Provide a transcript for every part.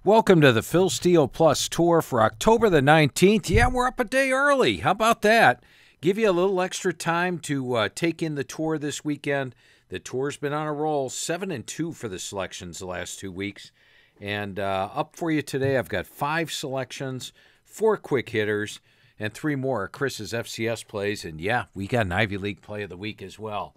Welcome to the Phil Steele Plus tour for October the 19th. Yeah, we're up a day early. How about that? Give you a little extra time to take in the tour this weekend. The tour's been on a roll, 7-2 for the selections the last 2 weeks. And up for you today, I've got 5 selections, 4 quick hitters, and 3 more Chris's FCS plays. And yeah, we got an Ivy League play of the week as well.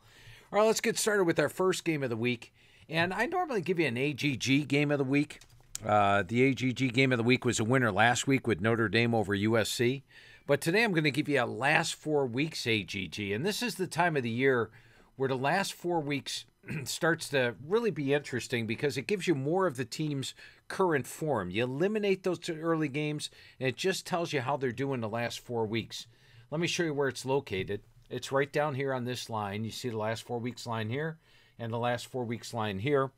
All right, let's get started with our first game of the week. And I normally give you an AGG game of the week. The AGG game of the week was a winner last week with Notre Dame over USC. But today I'm going to give you a last 4 weeks AGG. And this is the time of the year where the last 4 weeks starts to really be interesting because it gives you more of the team's current form. You eliminate those early games, and it just tells you how they're doing the last 4 weeks. Let me show you where it's located. It's right down here on this line. You see the last 4 weeks line here and the last 4 weeks line here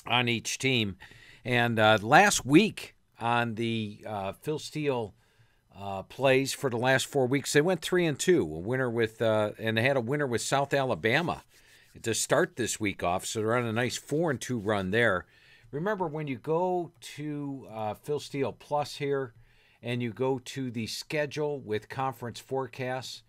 on each team. And last week on the Phil Steele plays for the last 4 weeks, they went 3-2. A winner with, and they had a winner with South Alabama to start this week off. So they're on a nice 4-2 run there. Remember, when you go to Phil Steele Plus here, and you go to the schedule with conference forecasts,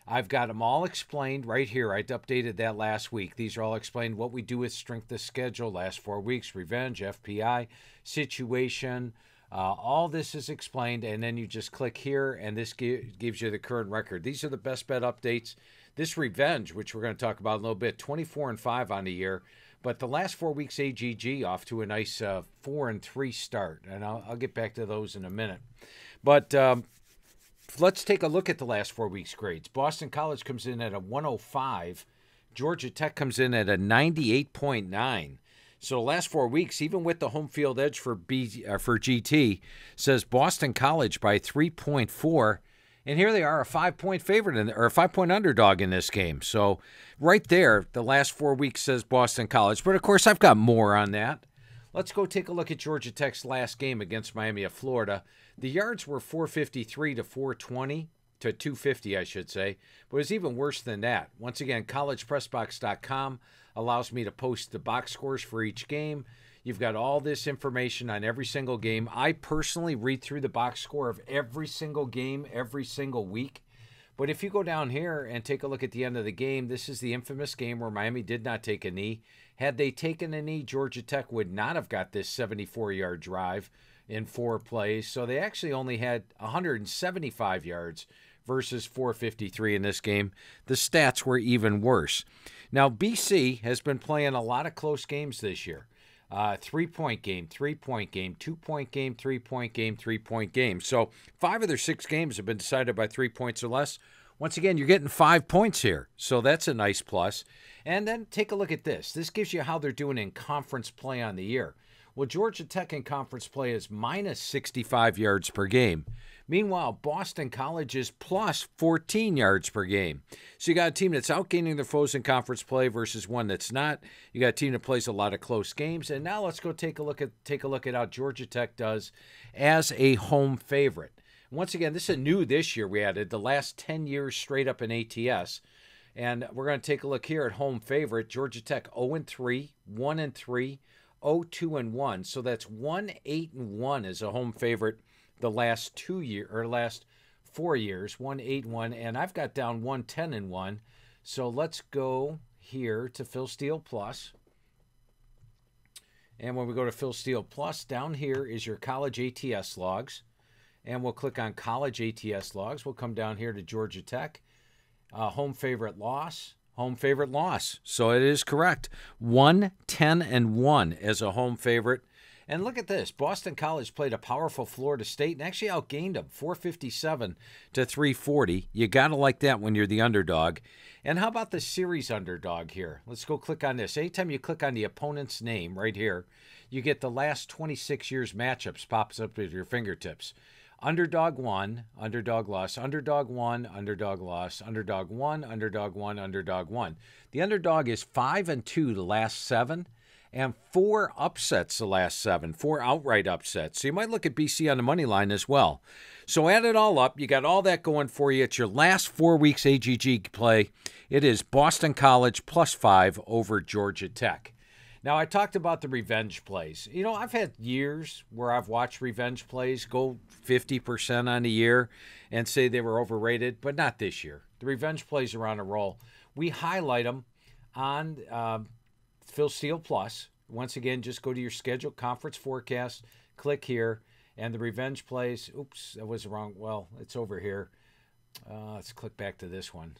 I've got them all explained right here. I updated that last week. These are all explained what we do with strength of schedule, last 4 weeks, revenge, FPI, situation. All this is explained, and then you just click here, and this gives you the current record. These are the best bet updates. This revenge, which we're going to talk about in a little bit, 24-5 on the year. But the last 4 weeks AGG off to a nice 4-3 start, and I'll get back to those in a minute. But let's take a look at the last 4 weeks' grades. Boston College comes in at a 105. Georgia Tech comes in at a 98.9. So the last 4 weeks, even with the home field edge for GT, says Boston College by 3.4. And here they are, a 5-point favorite or a 5-point underdog in this game. So right there, the last 4 weeks says Boston College. But of course, I've got more on that. Let's go take a look at Georgia Tech's last game against Miami of Florida. The yards were 453 to 420 to 250, I should say. But it was even worse than that. Once again, collegepressbox.com allows me to post the box scores for each game. You've got all this information on every single game. I personally read through the box score of every single game every single week. But if you go down here and take a look at the end of the game, this is the infamous game where Miami did not take a knee. Had they taken a knee, Georgia Tech would not have got this 74-yard drive in 4 plays. So they actually only had 175 yards versus 453 in this game. The stats were even worse. Now, BC has been playing a lot of close games this year. 3-point game, 3-point game, 2-point game, 3-point game, 3-point game. So 5 of their 6 games have been decided by 3 points or less. Once again, you're getting 5 points here. So that's a nice plus. And then take a look at this. This gives you how they're doing in conference play on the year. Well, Georgia Tech in conference play is minus 65 yards per game. Meanwhile, Boston College is plus 14 yards per game. So you got a team that's outgaining their foes in conference play versus one that's not. You got a team that plays a lot of close games. And now let's go take a look at how Georgia Tech does as a home favorite. Once again, this is new this year. We added the last 10 years straight up in ATS. And we're going to take a look here at home favorite. Georgia Tech 0-3, 1-3, 0-2-1. So that's 1-8-1 as a home favorite the last 4 years, 1-8-1, and I've got down 1-10-1. So let's go here to Phil Steele Plus. And when we go to Phil Steele Plus, down here is your college ATS logs. And we'll click on college ATS logs. We'll come down here to Georgia Tech. Home favorite loss. Home favorite loss. So it is correct. 1-10-1 as a home favorite. And look at this. Boston College played a powerful Florida State and actually outgained them 457 to 340. You got to like that when you're the underdog. And how about the series underdog here? Let's go click on this. Anytime you click on the opponent's name right here, you get the last 26 years matchups pops up at your fingertips. Underdog 1, underdog loss, underdog 1, underdog loss, underdog 1, underdog 1, underdog 1. The underdog is 5-2 the last 7. And 4 upsets the last 7, 4 outright upsets. So you might look at BC on the money line as well. So add it all up. You got all that going for you. It's your last 4 weeks AGG play. It is Boston College +5 over Georgia Tech. Now, I talked about the revenge plays. You know, I've had years where I've watched revenge plays go 50% on a year and say they were overrated, but not this year. The revenge plays are on a roll. We highlight them on Phil Steele Plus. Once again, just go to your scheduled conference forecast, click here, and the revenge plays. Oops, that was wrong. Well, it's over here. Let's click back to this one.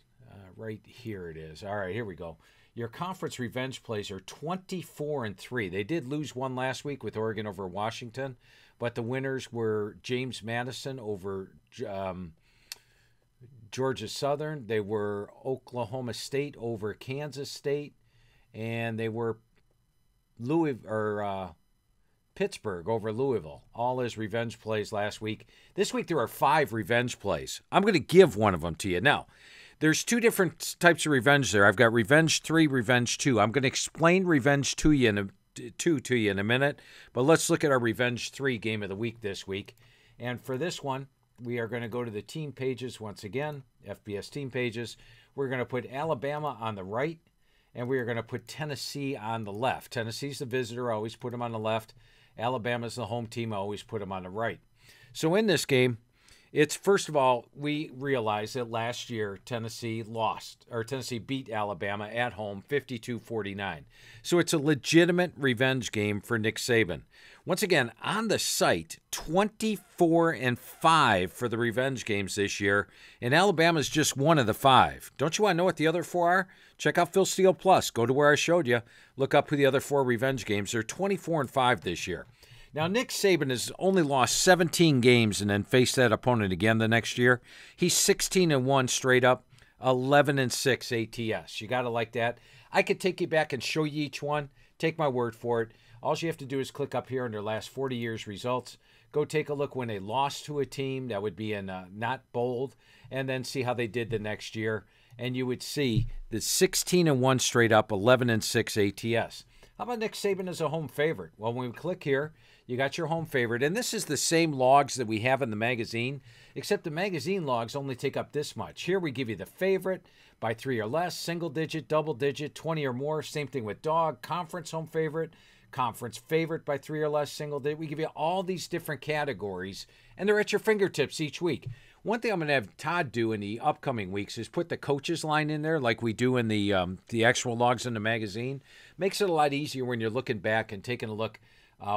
Right here it is. All right, here we go. Your conference revenge plays are 24-3. They did lose one last week with Oregon over Washington, but the winners were James Madison over Georgia Southern. They were Oklahoma State over Kansas State, and they were Pittsburgh over Louisville. All as revenge plays last week. This week there are 5 revenge plays. I'm going to give one of them to you. Now, there's 2 different types of revenge there. I've got Revenge 3, Revenge 2. I'm going to explain Revenge 2 to you in a minute, but let's look at our Revenge 3 game of the week this week. And for this one, we are going to go to the team pages once again, FBS team pages. We're going to put Alabama on the right, and we are going to put Tennessee on the left. Tennessee's the visitor. I always put them on the left. Alabama's the home team. I always put them on the right. So in this game, it's, first of all, we realize that last year Tennessee beat Alabama at home 52-49. So it's a legitimate revenge game for Nick Saban. Once again, on the site, 24-5 for the revenge games this year, and Alabama's just one of the 5. Don't you want to know what the other 4 are? Check out Phil Steele Plus. Go to where I showed you. Look up who the other 4 revenge games. They're 24-5 this year. Now, Nick Saban has only lost 17 games and then faced that opponent again the next year. He's 16-1 straight up, 11-6 ATS. You got to like that. I could take you back and show you each one. Take my word for it. All you have to do is click up here under last 40 years results. Go take a look when they lost to a team. That would be in not bold. And then see how they did the next year. And you would see the 16-1 straight up, 11-6 ATS. How about Nick Saban as a home favorite? Well, when we click here, you got your home favorite. And this is the same logs that we have in the magazine, except the magazine logs only take up this much. Here we give you the favorite by 3 or less, single digit, double digit, 20 or more. Same thing with dog, conference home favorite, conference favorite by 3 or less, single digit. We give you all these different categories, and they're at your fingertips each week. One thing I'm going to have Todd do in the upcoming weeks is put the coaches line in there like we do in the actual logs in the magazine. Makes it a lot easier when you're looking back and taking a look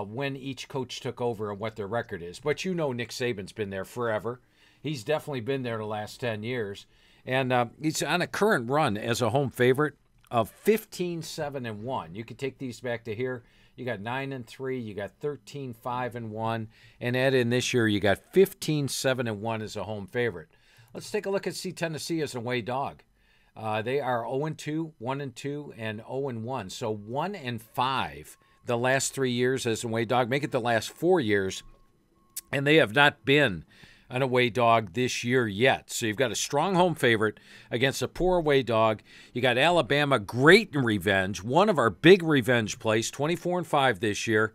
when each coach took over and what their record is. But you know Nick Saban's been there forever. He's definitely been there the last 10 years. And he's on a current run as a home favorite of 15-7-1. You could take these back to here. You got 9-3. You got 13-5-1. And add in this year, you got 15-7-1 as a home favorite. Let's take a look at Tennessee as an away dog. They are 0-2, 1-2, and 0-1. So 1-5 the last 3 years as an away dog. Make it the last 4 years. And they have not been an away dog this year yet. So you've got a strong home favorite against a poor away dog. You got Alabama, great in revenge, one of our big revenge plays, 24-5 this year.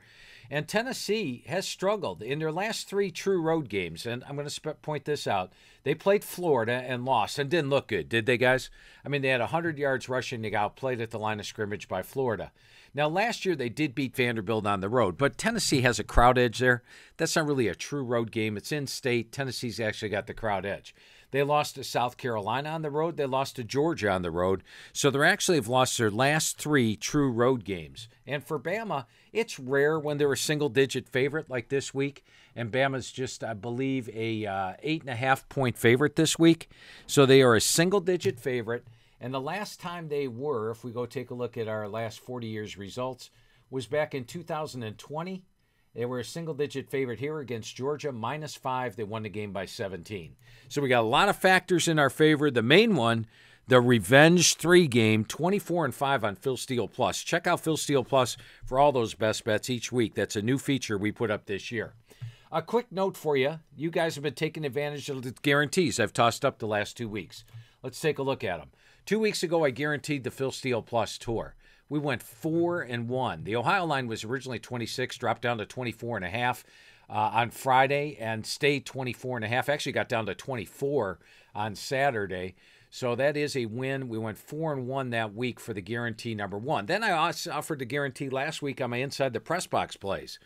And Tennessee has struggled in their last 3 true road games. And I'm going to point this out. They played Florida and lost and didn't look good, did they, guys? I mean, they had 100 yards rushing. They got outplayed at the line of scrimmage by Florida. Now, last year they did beat Vanderbilt on the road, but Tennessee has a crowd edge there. That's not really a true road game. It's in state. Tennessee's actually got the crowd edge. They lost to South Carolina on the road. They lost to Georgia on the road. So they actually have lost their last 3 true road games. And for Bama, it's rare when they're a single-digit favorite like this week. And Bama's just, I believe, a 8.5-point favorite this week. So they are a single-digit favorite. And the last time they were, if we go take a look at our last 40 years results, was back in 2020. They were a single-digit favorite here against Georgia, -5. They won the game by 17. So we got a lot of factors in our favor. The main one, the Revenge 3 game, 24-5 on Phil Steele Plus. Check out Phil Steele Plus for all those best bets each week. That's a new feature we put up this year. A quick note for you. You guys have been taking advantage of the guarantees I've tossed up the last 2 weeks. Let's take a look at them. 2 weeks ago, I guaranteed the Phil Steele Plus tour. We went 4-1. The Ohio line was originally 26, dropped down to 24.5 on Friday, and stayed 24.5. Actually got down to 24 on Saturday. So that is a win. We went 4-1 that week for the guarantee number 1. Then I also offered the guarantee last week on my Inside the Press Box plays.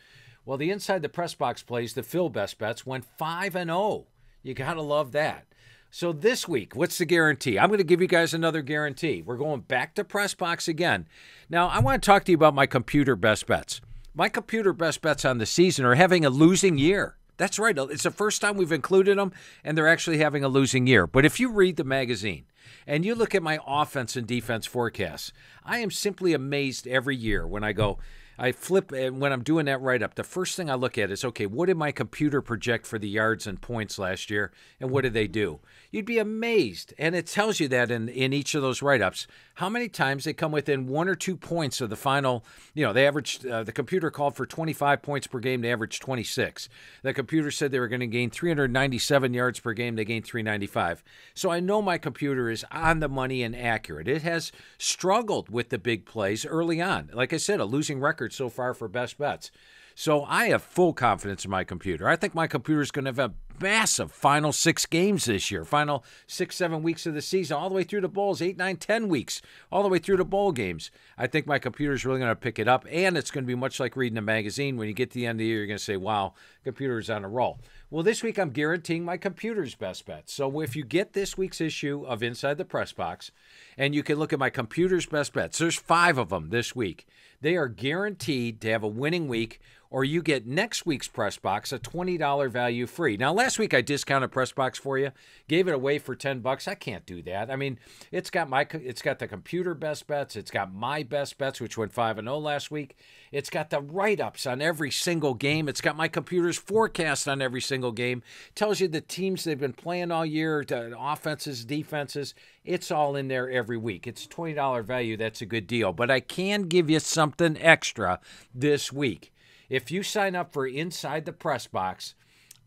Well, the Inside the Press Box plays, the Phil Best Bets, went 5-0. You got to love that. So this week, what's the guarantee? I'm going to give you guys another guarantee. We're going back to Press Box again. Now, I want to talk to you about my computer best bets. My computer best bets on the season are having a losing year. That's right. It's the first time we've included them, and they're actually having a losing year. But if you read the magazine and you look at my offense and defense forecasts, I am simply amazed every year when I flip, and when I'm doing that write-up, the first thing I look at is, okay, what did my computer project for the yards and points last year, and what did they do? You'd be amazed, and it tells you that in each of those write-ups, how many times they come within 1 or 2 points of the final. They averaged, the computer called for 25 points per game, they averaged 26. The computer said they were going to gain 397 yards per game, they gained 395. So I know my computer is on the money and accurate. It has struggled with the big plays early on. Like I said, a losing record so far for best bets. So I have full confidence in my computer. I think my computer is going to have a massive final 6 games this year, final 6-7 weeks of the season, all the way through the bowls, 8, 9, 10 weeks, all the way through the bowl games. I think my computer is really going to pick it up, and it's going to be much like reading a magazine. When you get to the end of the year, you're going to say, wow, computer's on a roll. Well, this week I'm guaranteeing my computer's best bets. So if you get this week's issue of Inside the Press Box, and you can look at my computer's best bets, there's 5 of them this week. They are guaranteed to have a winning week, or you get next week's Press Box, a $20 value free. Now, last week I discounted Press Box for you, gave it away for $10. I can't do that. I mean, it's got the computer best bets. It's got my best bets, which went 5-0 last week. It's got the write-ups on every single game. It's got my computer's forecast on every single game. It tells you the teams they've been playing all year, the offenses, defenses. It's all in there every week. It's a $20 value. That's a good deal. But I can give you something extra this week. If you sign up for Inside the Press Box,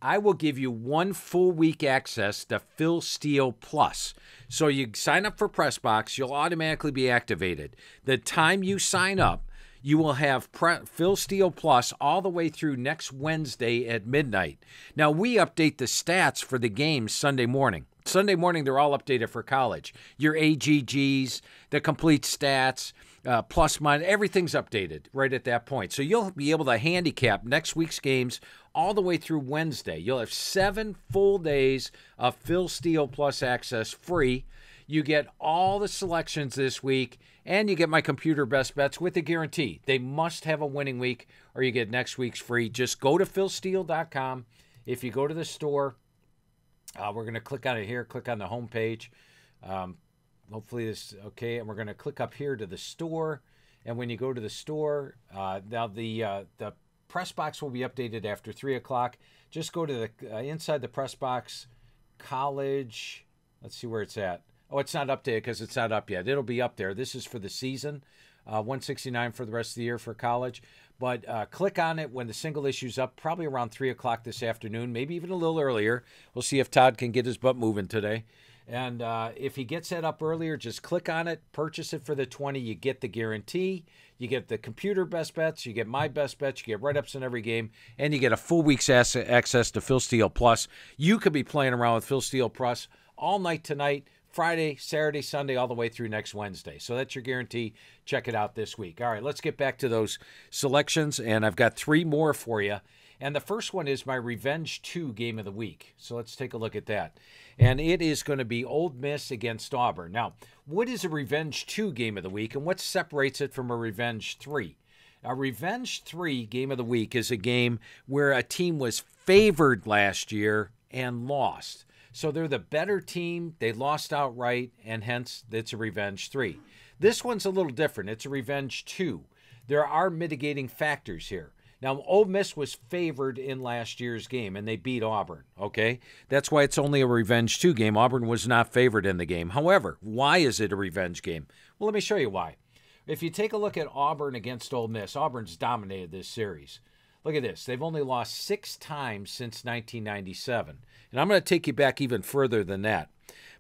I will give you 1 full week access to Phil Steele Plus. So you sign up for Press Box, you'll automatically be activated. The time you sign up, you will have Phil Steele Plus all the way through next Wednesday at midnight. Now, we update the stats for the games Sunday morning. Sunday morning, they're all updated for college. Your AGGs, the complete stats, plus minus, everything's updated right at that point. So you'll be able to handicap next week's games all the way through Wednesday. You'll have 7 full days of Phil Steele Plus access free. You get all the selections this week, and you get my computer best bets with a guarantee. They must have a winning week, or you get next week's free. Just go to philsteele.com. If you go to the store, we're going to click on it here, click on the home page. Hopefully this is okay. And we're going to click up here to the store. And when you go to the store, now the press box will be updated after 3 o'clock. Just go to the Inside the Press Box college. Let's see where it's at. Oh, it's not updated because it's not up yet. It'll be up there. This is for the season, $169 for the rest of the year for college. But click on it when the single issue's up, probably around 3 o'clock this afternoon, maybe even a little earlier. We'll see if Todd can get his butt moving today. And if he gets that up earlier, just click on it, purchase it for the $20. You get the guarantee. You get the computer best bets. You get my best bets. You get write-ups in every game. And you get a full week's access to Phil Steele Plus. You could be playing around with Phil Steele Plus all night tonight, Friday, Saturday, Sunday, all the way through next Wednesday. So that's your guarantee. Check it out this week. All right, let's get back to those selections. And I've got 3 more for you. And the first one is my Revenge 2 game of the week. So let's take a look at that. And it is going to be Ole Miss against Auburn. Now, what is a Revenge 2 game of the week, and what separates it from a Revenge 3? A Revenge 3 game of the week is a game where a team was favored last year and lost. So they're the better team. They lost outright, and hence it's a Revenge 3. This one's a little different. It's a Revenge 2. There are mitigating factors here. Now, Ole Miss was favored in last year's game, and they beat Auburn, okay? That's why it's only a Revenge 2 game. Auburn was not favored in the game. However, why is it a revenge game? Well, let me show you why. If you take a look at Auburn against Ole Miss, Auburn's dominated this series. Look at this. They've only lost 6 times since 1997. And I'm going to take you back even further than that.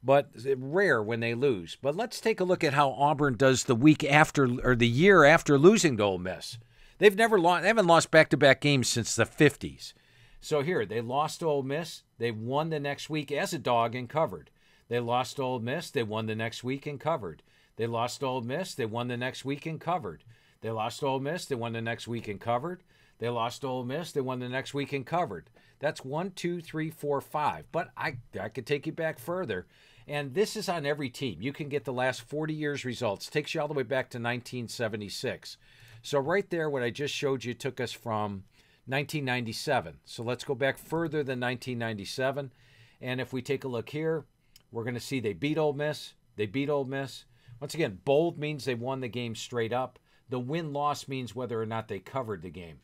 But rare when they lose. But let's take a look at how Auburn does the week after, or the year after losing to Ole Miss. They haven't lost back-to-back games since the 50s. So here, they lost to Ole Miss. They won the next week as a dog and covered. They lost to Ole Miss. They won the next week and covered. They lost to Ole Miss. They won the next week and covered. They lost to Ole Miss. They won the next week and covered. They lost to Ole Miss. They won the next week and covered. That's 1, 2, 3, 4, 5. But I could take you back further. And this is on every team. You can get the last 40 years' results. It takes you all the way back to 1976. So right there, what I just showed you took us from 1997. So let's go back further than 1997. And if we take a look here, we're going to see they beat Ole Miss. They beat Ole Miss. Once again, bold means they won the game straight up. The win-loss means whether or not they covered the game.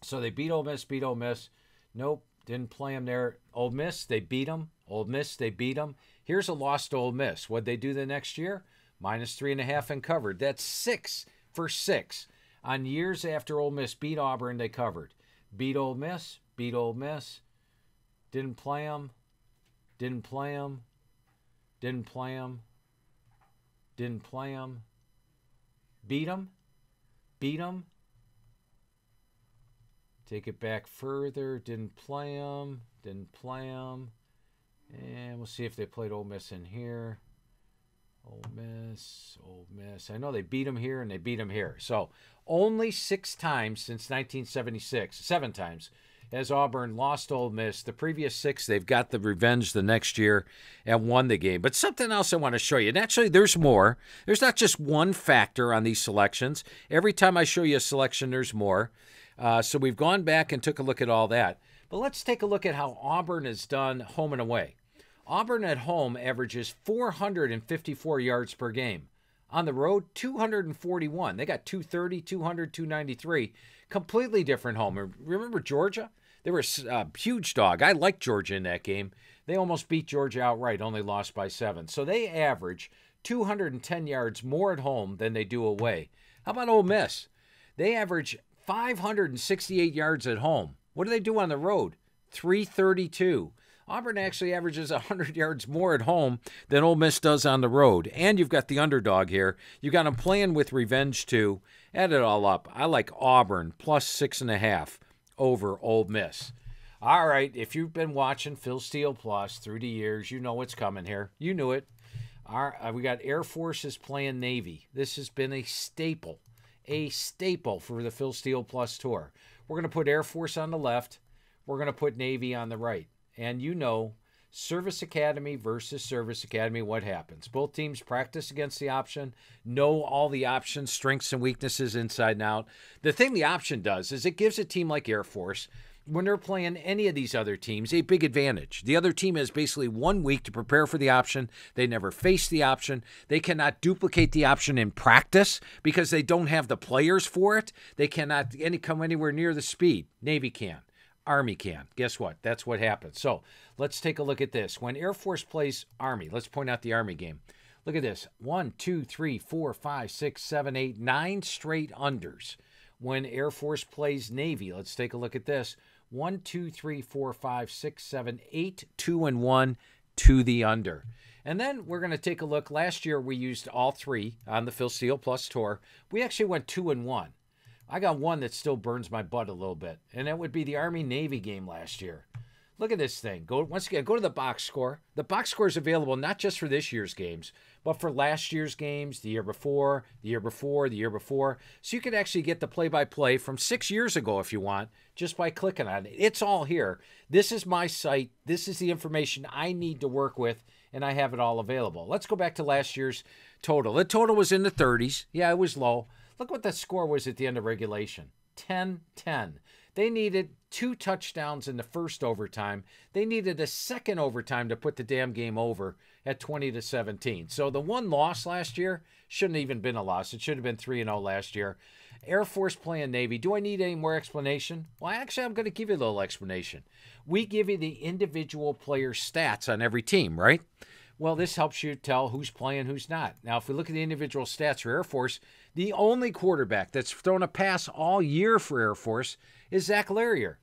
So they beat Ole Miss, beat Ole Miss. Nope, didn't play them there. Ole Miss, they beat them. Ole Miss, they beat them. Here's a loss to Ole Miss. What'd they do the next year? -3.5 and covered. That's 6 for 6. On years after Ole Miss beat Auburn, they covered. Beat Ole Miss, beat Ole Miss. Didn't play them. Didn't play them. Didn't play them. Didn't play them. Beat them. Beat them. Take it back further. Didn't play them. Didn't play them. And we'll see if they played Ole Miss in here. Ole Miss, Ole Miss. I know they beat them here and they beat them here. So only 6 times since 1976, 7 times, has Auburn lost to Ole Miss. The previous 6, they've got the revenge the next year and won the game. But something else I want to show you, and actually there's more. There's not just one factor on these selections. Every time I show you a selection, there's more. So we've gone back and took a look at all that. But let's take a look at how Auburn has done home and away. Auburn at home averages 454 yards per game. On the road, 241. They got 230, 200, 293. Completely different home. Remember Georgia? They were a huge dog. I liked Georgia in that game. They almost beat Georgia outright, only lost by 7. So they average 210 yards more at home than they do away. How about Ole Miss? They average 568 yards at home. What do they do on the road? 332. Auburn actually averages 100 yards more at home than Ole Miss does on the road. And you've got the underdog here. You've got them playing with revenge, too. Add it all up. I like Auburn plus 6.5 over Ole Miss. All right, if you've been watching Phil Steele Plus through the years, you know what's coming here. You knew it. We got Air Forces playing Navy. This has been a staple for the Phil Steele Plus tour. We're going to put Air Force on the left. We're going to put Navy on the right. And you know, Service Academy versus Service Academy, what happens? Both teams practice against the option, know all the options, strengths and weaknesses inside and out. The thing the option does is it gives a team like Air Force, when they're playing any of these other teams, a big advantage. The other team has basically 1 week to prepare for the option. They never face the option. They cannot duplicate the option in practice because they don't have the players for it. They cannot come anywhere near the speed. Navy can. Army can. Guess what? That's what happens. So let's take a look at this. When Air Force plays Army, let's point out the Army game. Look at this. 1, 2, 3, 4, 5, 6, 7, 8, 9 straight unders. When Air Force plays Navy, let's take a look at this. 1, 2, 3, 4, 5, 6, 7, 8, 2 and 1 to the under. And then we're going to take a look. Last year we used all 3 on the Phil Steele Plus tour. We actually went 2 and 1. I got one that still burns my butt a little bit, and that would be the Army-Navy game last year. Look at this thing. Once again, go to the box score. The box score is available not just for this year's games, but for last year's games, the year before, the year before, the year before. So you could actually get the play-by-play from 6 years ago if you want, just by clicking on it. It's all here. This is my site. This is the information I need to work with, and I have it all available. Let's go back to last year's total. The total was in the 30s. Yeah, it was low. Look what the score was at the end of regulation. 10-10. They needed 2 touchdowns in the first overtime. They needed a second overtime to put the damn game over at 20-17. So the one loss last year shouldn't have even been a loss. It should have been 3-0 last year. Air Force playing Navy. Do I need any more explanation? Well, actually, I'm going to give you a little explanation. We give you the individual player stats on every team, right? Well, this helps you tell who's playing, who's not. Now, if we look at the individual stats for Air Force, the only quarterback that's thrown a pass all year for Air Force is Zach Larrier.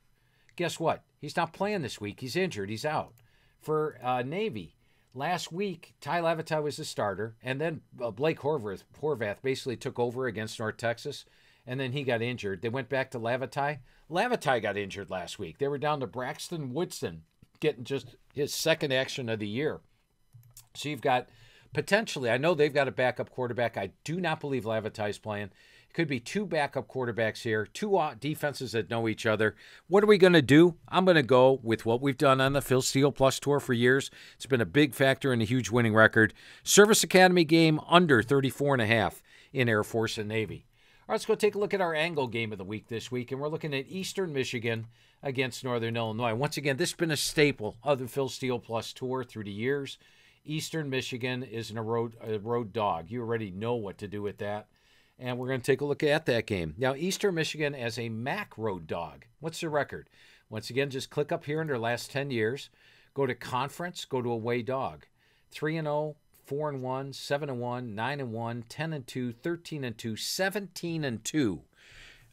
Guess what? He's not playing this week. He's injured. He's out. For Navy, last week, Ty Levitai was the starter, and then Blake Horvath basically took over against North Texas, and then he got injured. They went back to Levitai. Levitai got injured last week. They were down to Braxton Woodson, getting just his second action of the year. So you've got potentially, I know they've got a backup quarterback. I do not believe Lavitai's playing. It could be two backup quarterbacks here, two defenses that know each other. What are we going to do? I'm going to go with what we've done on the Phil Steele Plus Tour for years. It's been a big factor in a huge winning record. Service Academy game under 34.5 in Air Force and Navy. All right, let's go take a look at our angle game of the week this week, and we're looking at Eastern Michigan against Northern Illinois. Once again, this has been a staple of the Phil Steele Plus Tour through the years. Eastern Michigan is a road dog. You already know what to do with that, and we're going to take a look at that game. Now, Eastern Michigan as a MAC road dog. What's the record? Once again, just click up here in their last 10 years. Go to conference, go to away dog. 3-0. 4-1, 7-1, 9-1, 10-2, 13-2,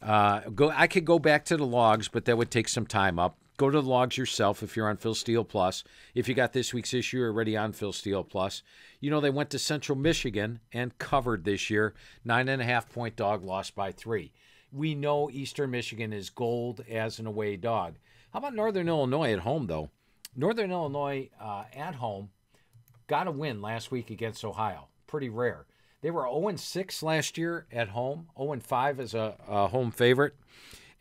17-2. I could go back to the logs, but that would take some time up. Go to the logs yourself if you're on Phil Steele Plus. If you got this week's issue, you're already on Phil Steele Plus. You know they went to Central Michigan and covered this year. 9.5-point dog, lost by 3. We know Eastern Michigan is gold as an away dog. How about Northern Illinois at home, though? Northern Illinois at home got a win last week against Ohio. Pretty rare. They were 0-6 last year at home, 0-5 as a home favorite.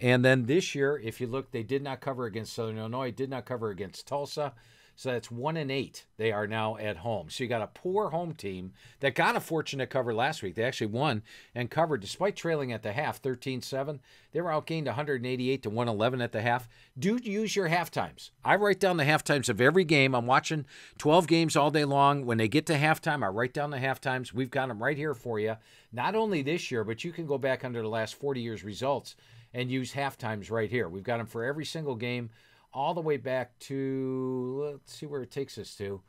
And then this year, if you look, they did not cover against Southern Illinois, did not cover against Tulsa. So that's 1-8. They are now at home. So you got a poor home team that got a fortunate cover last week. They actually won and covered despite trailing at the half, 13-7. They were outgained 188 to 111 at the half. Do use your halftimes. I write down the halftimes of every game. I'm watching 12 games all day long. When they get to halftime, I write down the halftimes. We've got them right here for you. Not only this year, but you can go back under the last 40 years' results and use halftimes right here. We've got them for every single game, all the way back to, let's see where it takes us to,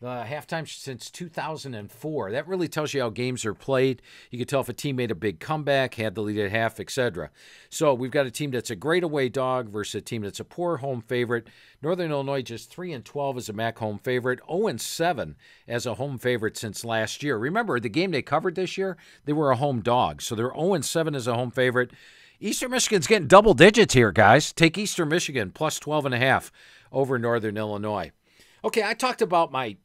the halftime since 2004. That really tells you how games are played. You can tell if a team made a big comeback, had the lead at half, etc. So we've got a team that's a great away dog versus a team that's a poor home favorite. Northern Illinois just 3-12 as a MAC home favorite, 0-7 as a home favorite since last year. Remember, the game they covered this year, they were a home dog. So they're 0-7 as a home favorite. Eastern Michigan's getting double digits here, guys. Take Eastern Michigan plus 12.5 over Northern Illinois. Okay, I talked about my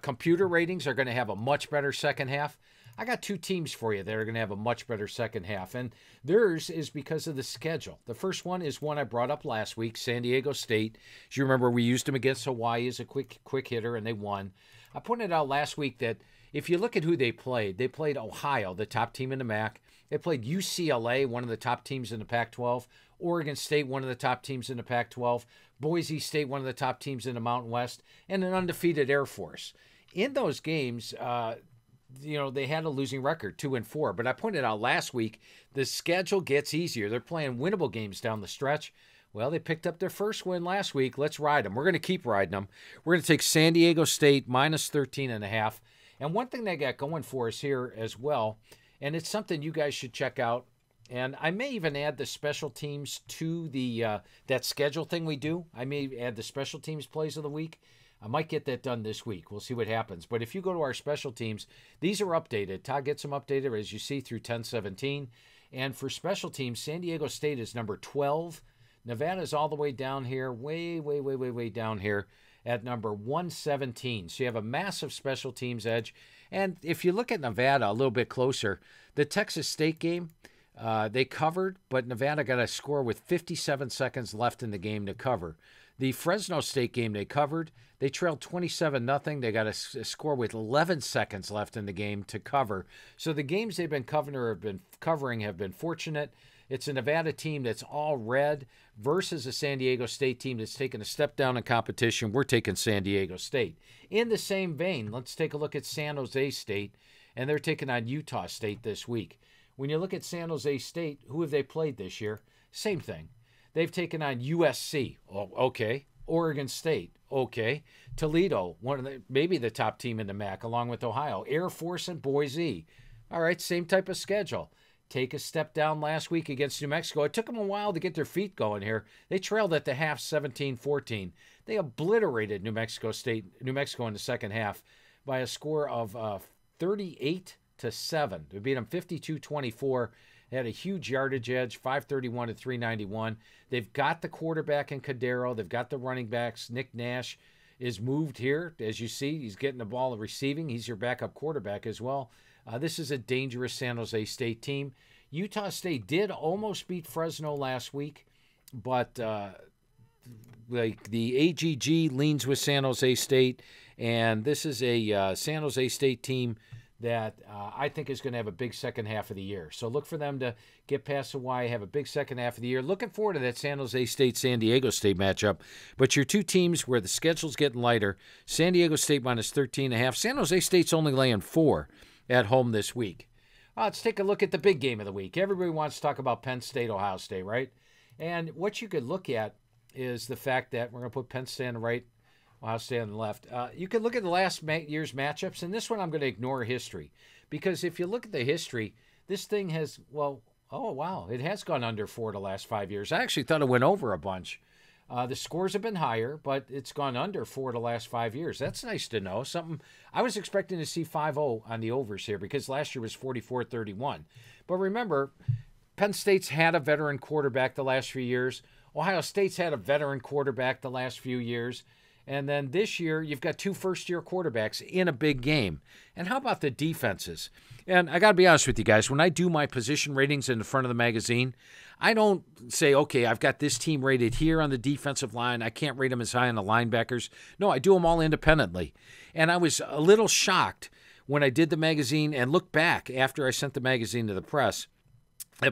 computer ratings are going to have a much better second half. I got two teams for you that are going to have a much better second half, and theirs is because of the schedule. The first one is one I brought up last week, San Diego State. As you remember, we used them against Hawaii as a quick hitter, and they won. I pointed out last week that if you look at who they played Ohio, the top team in the MAC. They played UCLA, one of the top teams in the Pac-12. Oregon State, one of the top teams in the Pac-12. Boise State, one of the top teams in the Mountain West. And an undefeated Air Force. In those games, they had a losing record, 2-4. But I pointed out last week, the schedule gets easier. They're playing winnable games down the stretch. Well, they picked up their first win last week. Let's ride them. We're going to keep riding them. We're going to take San Diego State minus 13.5. And one thing they got going for us here as well, and it's something you guys should check out. And I may even add the special teams to the that schedule thing we do. I may add the special teams plays of the week. I might get that done this week. We'll see what happens. But if you go to our special teams, these are updated. Todd gets them updated, as you see, through 10-17. And for special teams, San Diego State is number 12. Nevada is all the way down here, way down here at number 117. So you have a massive special teams edge. And if you look at Nevada a little bit closer, the Texas State game, they covered, but Nevada got a score with 57 seconds left in the game to cover. The Fresno State game they covered, they trailed 27-0. They got a score with 11 seconds left in the game to cover. So the games they've been covering have been fortunate. It's a Nevada team that's all red versus a San Diego State team that's taken a step down in competition. We're taking San Diego State. In the same vein, let's take a look at San Jose State, and they're taking on Utah State this week. When you look at San Jose State, who have they played this year? Same thing. They've taken on USC. Oh, okay. Oregon State. Okay. Toledo, maybe the top team in the MAC, along with Ohio. Air Force and Boise. All right, same type of schedule. Take a step down last week against New Mexico. It took them a while to get their feet going here. They trailed at the half 17-14. They obliterated New Mexico in the second half by a score of 38-7. They beat them 52-24. They had a huge yardage edge, 531 to 391. They've got the quarterback in Cadero. They've got the running backs, Nick Nash is moved here. As you see, he's getting the ball receiving. He's your backup quarterback as well. This is a dangerous San Jose State team. Utah State did almost beat Fresno last week, but like the AGG leans with San Jose State, and this is a San Jose State team that I think is going to have a big second half of the year. So look for them to get past Hawaii, have a big second half of the year. Looking forward to that San Jose State-San Diego State matchup. But your two teams where the schedule's getting lighter, San Diego State minus 13.5. San Jose State's only laying 4 at home this week. Let's take a look at the big game of the week. Everybody wants to talk about Penn State, Ohio State, right? And what you could look at is the fact that we're going to put Penn State on the right, Ohio State on the left. You can look at the last year's matchups, and this one I'm going to ignore history. Because if you look at the history, this thing has, well, oh, wow, it has gone under 4 the last 5 years. I actually thought it went over a bunch. The scores have been higher, but it's gone under 4 the last 5 years. That's nice to know. Something I was expecting to see 5-0 on the overs here because last year was 44-31. But remember, Penn State's had a veteran quarterback the last few years. Ohio State's had a veteran quarterback the last few years. And then this year, you've got 2 first-year quarterbacks in a big game. And how about the defenses? And I got to be honest with you guys, when I do my position ratings in the front of the magazine, I don't say, okay, I've got this team rated here on the defensive line. I can't rate them as high on the linebackers. No, I do them all independently. And I was a little shocked when I did the magazine and looked back after I sent the magazine to the press.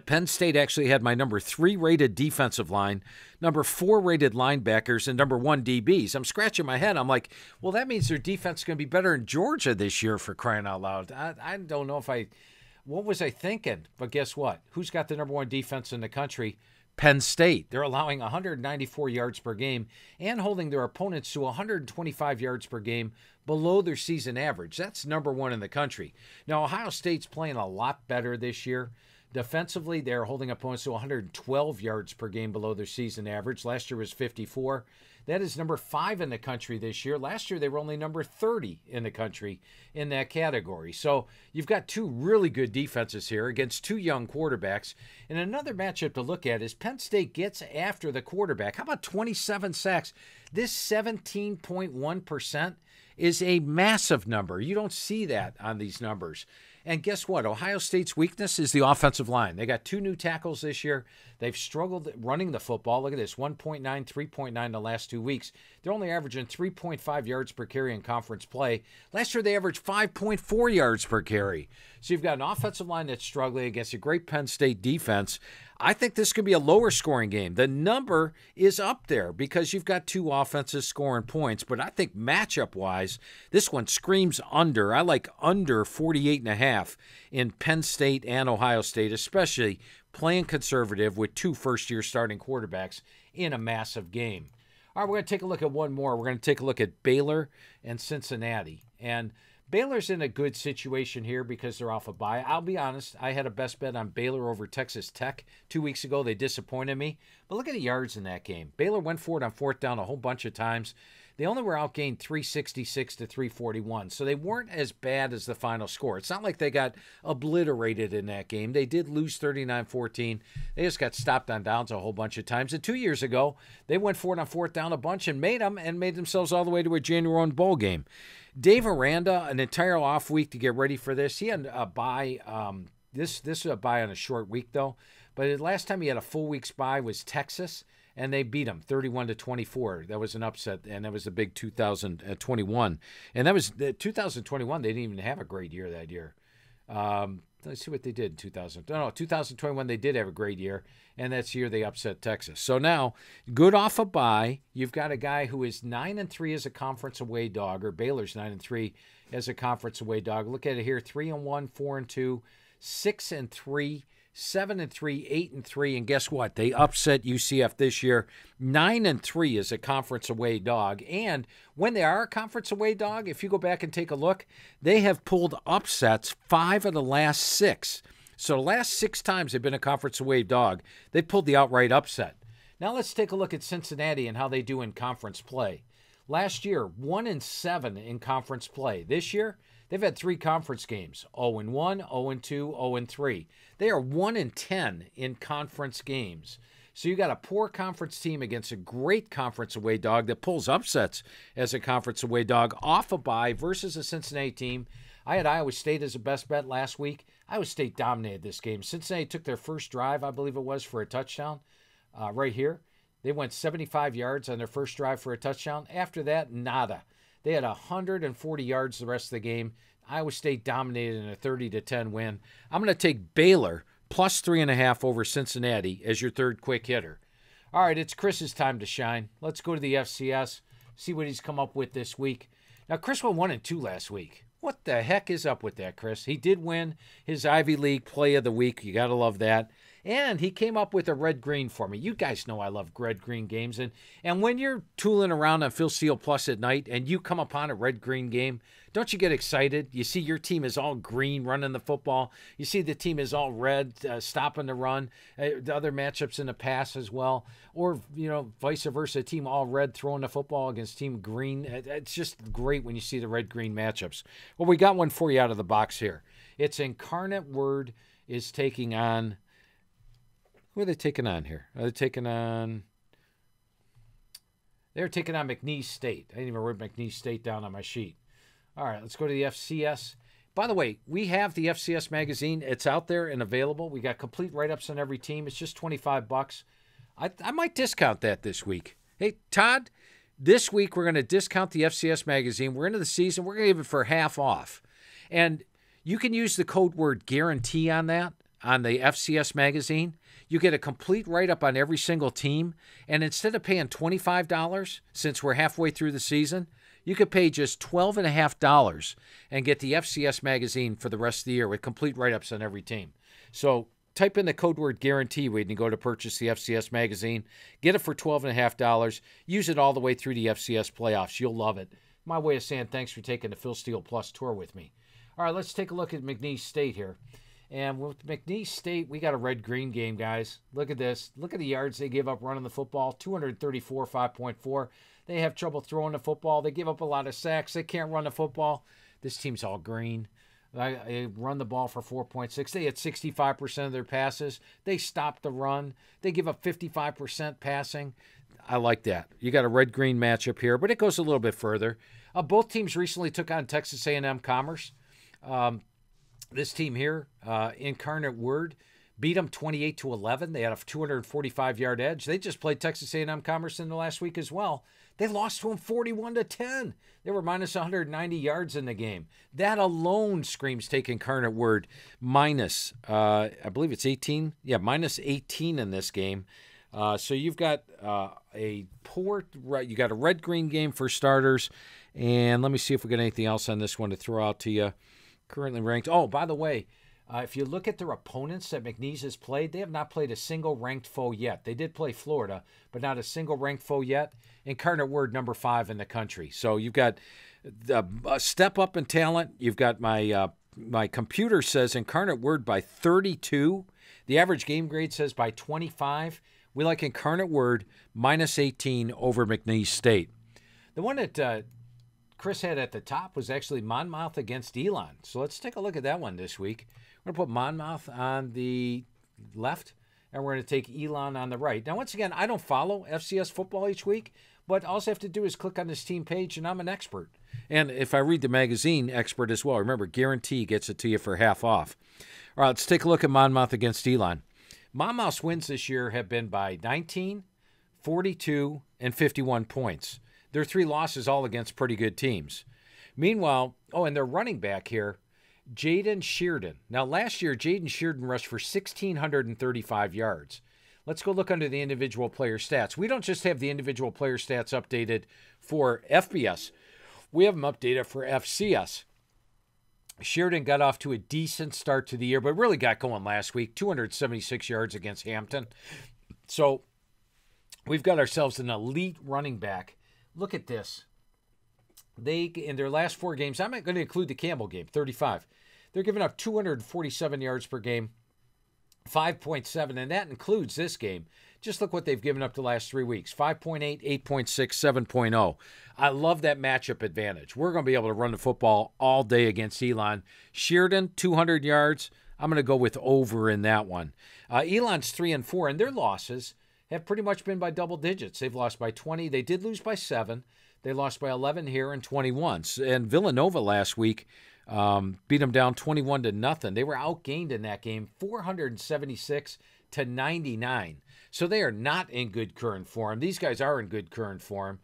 Penn State actually had my number 3 rated defensive line, number 4 rated linebackers, and number 1 DBs. I'm scratching my head. I'm like, well, that means their defense is going to be better in Georgia this year, for crying out loud. I don't know what was I thinking? But guess what? Who's got the number 1 defense in the country? Penn State. They're allowing 194 yards per game and holding their opponents to 125 yards per game below their season average. That's number 1 in the country. Now, Ohio State's playing a lot better this year. Defensively, they're holding opponents to 112 yards per game below their season average. Last year was 54. That is number 5 in the country this year. Last year, they were only number 30 in the country in that category. So you've got 2 really good defenses here against 2 young quarterbacks. And another matchup to look at is Penn State gets after the quarterback. How about 27 sacks? This 17.1% is a massive number. You don't see that on these numbers. And guess what? Ohio State's weakness is the offensive line. They got 2 new tackles this year. They've struggled running the football. Look at this, 1.9, 3.9 the last 2 weeks. They're only averaging 3.5 yards per carry in conference play. Last year, they averaged 5.4 yards per carry. So you've got an offensive line that's struggling against a great Penn State defense. I think this could be a lower scoring game. The number is up there because you've got 2 offenses scoring points, but I think matchup-wise, this one screams under. I like under 48.5 in Penn State and Ohio State, especially playing conservative with 2 first-year starting quarterbacks in a massive game. All right, we're going to take a look at one more. We're going to take a look at Baylor and Cincinnati. And Baylor's in a good situation here because they're off a bye. I'll be honest, I had a best bet on Baylor over Texas Tech 2 weeks ago. They disappointed me. But look at the yards in that game. Baylor went for it on 4th down a whole bunch of times. They only were outgained 366 to 341, so they weren't as bad as the final score. It's not like they got obliterated in that game. They did lose 39-14. They just got stopped on downs a whole bunch of times. And 2 years ago, they went for it on 4th down a bunch and made themselves all the way to a January 1 bowl game. Dave Aranda, an entire off week to get ready for this. He had a bye. This was a bye on a short week, though. But the last time he had a full week's bye was Texas, and they beat them 31-24. That was an upset, and that was the big 2021. And that was 2021. They didn't even have a great year that year. Let's see what they did in 2021. They did have a great year, and that's the year they upset Texas. So now, good off a bye. You've got a guy who is 9-3 as a conference away dog, or Baylor's 9-3 as a conference away dog. Look at it here: 3-1, 4-2, 6-3. 7-3, 8-3, and guess what? They upset UCF this year. 9-3 is a conference away dog. And when they are a conference away dog, if you go back and take a look, they have pulled upsets 5 of the last 6. So the last 6 times they've been a conference away dog, they pulled the outright upset. Now let's take a look at Cincinnati and how they do in conference play. Last year, 1-7 in conference play. This year, they've had 3 conference games: 0-1, 0-2, 0-3. They are 1-10 in conference games. So you got a poor conference team against a great conference away dog that pulls upsets as a conference away dog off a bye versus a Cincinnati team. I had Iowa State as a best bet last week. Iowa State dominated this game. Cincinnati took their first drive, I believe it was, for a touchdown right here. They went 75 yards on their first drive for a touchdown. After that, nada. They had 140 yards the rest of the game. Iowa State dominated in a 30-10 win. I'm going to take Baylor plus 3.5 over Cincinnati as your third quick hitter. All right, it's Chris's time to shine. Let's go to the FCS, see what he's come up with this week. Now, Chris went 1-2 last week. What the heck is up with that, Chris? He did win his Ivy League Play of the Week. You got to love that. And he came up with a red-green for me. You guys know I love red-green games. And when you're tooling around on Phil Steele Plus at night and you come upon a red-green game, don't you get excited? You see your team is all green running the football. You see the team is all red stopping the run. The other matchups in the pass as well. Or, vice versa, team all red throwing the football against team green. It's just great when you see the red-green matchups. Well, we got one for you out of the box here. It's Incarnate Word is taking on... Who are they taking on here? They're taking on McNeese State. I didn't even write McNeese State down on my sheet. All right, let's go to the FCS. By the way, we have the FCS magazine. It's out there and available. We got complete write-ups on every team. It's just $25. I might discount that this week. Hey, Todd, this week we're going to discount the FCS magazine. We're into the season. We're going to give it for half off. And you can use the code word guarantee on that, on the FCS magazine. You get a complete write-up on every single team, and instead of paying $25, since we're halfway through the season, you could pay just $12.50 and get the FCS magazine for the rest of the year with complete write-ups on every team. So type in the code word guarantee when you go to purchase the FCS magazine. Get it for $12.50. Use it all the way through the FCS playoffs. You'll love it. My way of saying thanks for taking the Phil Steele Plus tour with me. All right, let's take a look at McNeese State here. And with McNeese State, we got a red-green game, guys. Look at this. Look at the yards they give up running the football, 234, 5.4. They have trouble throwing the football. They give up a lot of sacks. They can't run the football. This team's all green. They run the ball for 4.6. They hit 65% of their passes. They stop the run. They give up 55% passing. I like that. You got a red-green matchup here, but it goes a little bit further. Both teams recently took on Texas A&M Commerce. This team here, Incarnate Word, beat them 28-11. They had a 245-yard edge. They just played Texas A&M Commerce in the last week as well. They lost to them 41-10. They were minus 190 yards in the game. That alone screams take Incarnate Word minus, I believe it's 18. Yeah, minus 18 in this game. So you've got you got a red-green game for starters. And let me see if we got anything else on this one to throw out to you. Currently ranked. Oh, by the way, if you look at their opponents that McNeese has played, they have not played a single ranked foe yet. They did play Florida, but not a single ranked foe yet. Incarnate Word, number 5 in the country. So you've got a step up in talent. You've got my computer says Incarnate Word by 32. The average game grade says by 25. We like Incarnate Word minus 18 over McNeese State. The one that Chris had at the top was actually Monmouth against Elon. So let's take a look at that one this week. We're going to put Monmouth on the left, and we're going to take Elon on the right. Now, once again, I don't follow FCS football each week, but all I have to do is click on this team page, and I'm an expert. And if I read the magazine, expert as well. Remember, guarantee gets it to you for half off. All right, let's take a look at Monmouth against Elon. Monmouth's wins this year have been by 19, 42, and 51 points. Their 3 losses all against pretty good teams. Meanwhile, and their running back here, Jaden Sheardon. Now, last year, Jaden Sheardon rushed for 1,635 yards. Let's go look under the individual player stats. We don't just have the individual player stats updated for FBS. We have them updated for FCS. Sheardon got off to a decent start to the year, but really got going last week, 276 yards against Hampton. So we've got ourselves an elite running back. Look at this. They, in their last 4 games, I'm not going to include the Campbell game, 35. They're giving up 247 yards per game, 5.7, and that includes this game. Just look what they've given up the last 3 weeks, 5.8, 8.6, 7.0. I love that matchup advantage. We're going to be able to run the football all day against Elon. Sheardon, 200 yards. I'm going to go with over in that one. Elon's 3-4, and their losses have pretty much been by double digits. They've lost by 20. They did lose by 7. They lost by 11 here and 21. And Villanova last week beat them down 21-0. They were outgained in that game 476-99. So they are not in good current form. These guys are in good current form.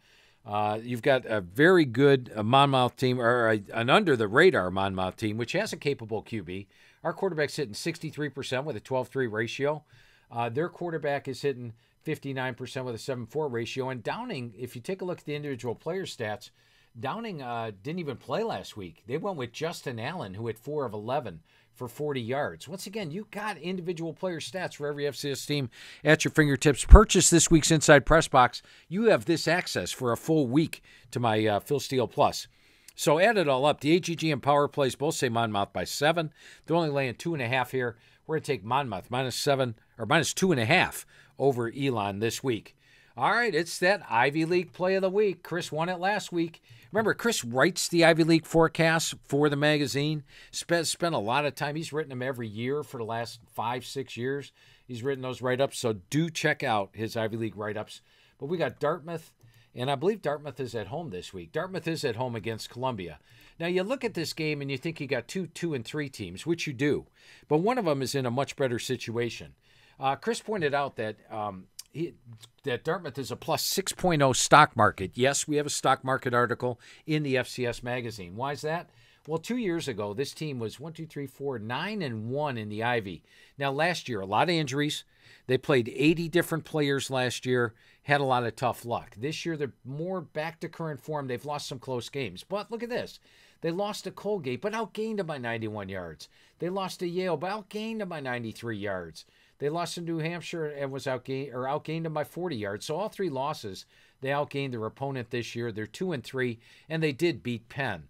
You've got a very good Monmouth team, or an under-the-radar Monmouth team, which has a capable QB. Our quarterback's hitting 63% with a 12-3 ratio. Their quarterback is hitting 59% with a 7-4 ratio. And Downing, if you take a look at the individual player stats, Downing didn't even play last week. They went with Justin Allen, who hit 4 of 11 for 40 yards. Once again, you've got individual player stats for every FCS team at your fingertips. Purchase this week's Inside Press Box. You have this access for a full week to my Phil Steele Plus. So add it all up. The AGG and Power Plays both say Monmouth by 7. They're only laying 2.5 here. We're going to take Monmouth -7 or -2.5 over Elon this week. All right, it's that Ivy League play of the week. Chris won it last week. Remember, Chris writes the Ivy League forecasts for the magazine. Spent a lot of time. He's written them every year for the last 5-6 years. He's written those write-ups, so do check out his Ivy League write-ups. But we got Dartmouth, and I believe Dartmouth is at home this week. Dartmouth is at home against Columbia. Now, you look at this game and you think you got 2 and 3 teams, which you do. But one of them is in a much better situation. Chris pointed out that that Dartmouth is a plus 6.0 stock market. Yes, we have a stock market article in the FCS magazine. Why is that? Well, 2 years ago, this team was 9-1 in the Ivy. Now, last year, a lot of injuries. They played 80 different players last year, had a lot of tough luck. This year, they're more back to current form. They've lost some close games. But look at this. They lost to Colgate, but outgained them by 91 yards. They lost to Yale, but outgained them by 93 yards. They lost to New Hampshire and outgained them by 40 yards. So all 3 losses, they outgained their opponent this year. They're 2 and 3, and they did beat Penn.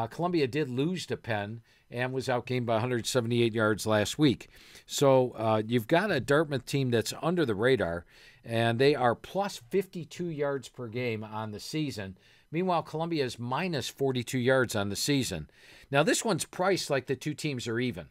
Columbia did lose to Penn and was outgained by 178 yards last week. So you've got a Dartmouth team that's under the radar, and they are plus 52 yards per game on the season. Meanwhile, Columbia is minus 42 yards on the season. Now, this one's priced like the 2 teams are even,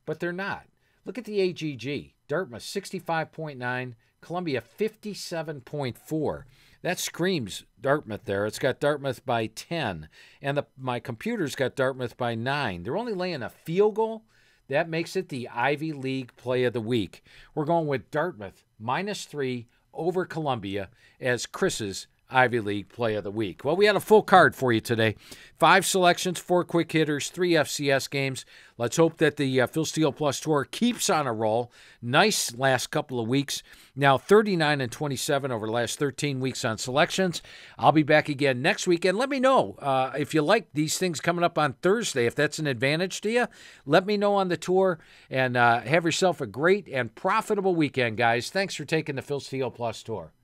but they're not. Look at the AGG. Dartmouth 65.9, Columbia 57.4. That screams Dartmouth there. It's got Dartmouth by 10, and my computer's got Dartmouth by 9. They're only laying a field goal. That makes it the Ivy League play of the week. We're going with Dartmouth -3 over Columbia as Chris's Ivy League play of the week. Well, we had a full card for you today. 5 selections, 4 quick hitters, 3 FCS games. Let's hope that the Phil Steele Plus Tour keeps on a roll. Nice last couple of weeks. Now 39 and 27 over the last 13 weeks on selections. I'll be back again next week. And let me know if you like these things coming up on Thursday, if that's an advantage to you. Let me know on the tour. And have yourself a great and profitable weekend, guys. Thanks for taking the Phil Steele Plus Tour.